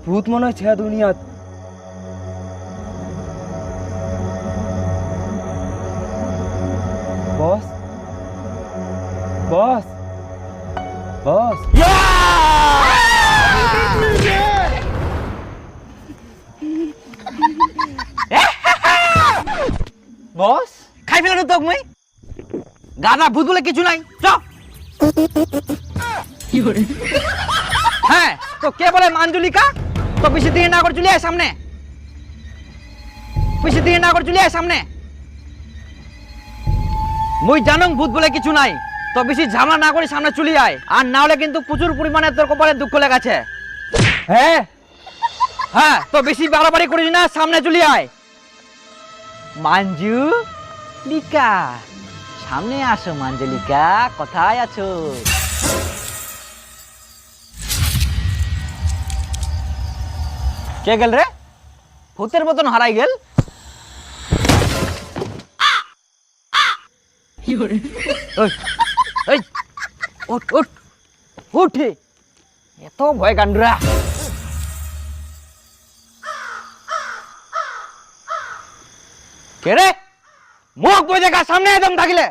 ভূত মনে হয় ছেয়া দুনিয়াত। বস বস বস বস খাই ফেলানো তোক মই গাদা ভূত বলে কিছু নাই চ হ্যাঁ তো কে বলে মাঞ্জুলিকা তো বেশি দিন না করে চলে আয় সামনে বেশি দিন না করে চলে আয় সামনে মুই জানং ভূত বলে কিছু নাই তো বেশি ঝামেলা না করে সামনে চলে আয় আর না হলে কিন্তু প্রচুর পরিমাণে তোর কপালে দুঃখ লেগেছে হ্যাঁ হ্যাঁ তো বেশি বাড়াবাড়ি করিস না সামনে চলে আয় মাঞ্জুলিকা সামনে আসো মাঞ্জুলিকা কোথায় আছো কে গেল রে ভূতের মতন হারাই গেল ওই, ওই, উঠ উঠ উঠ এত ভয় কাণ্ডরা কে রে মুখ বই দেখা সামনে একদম থাকিলে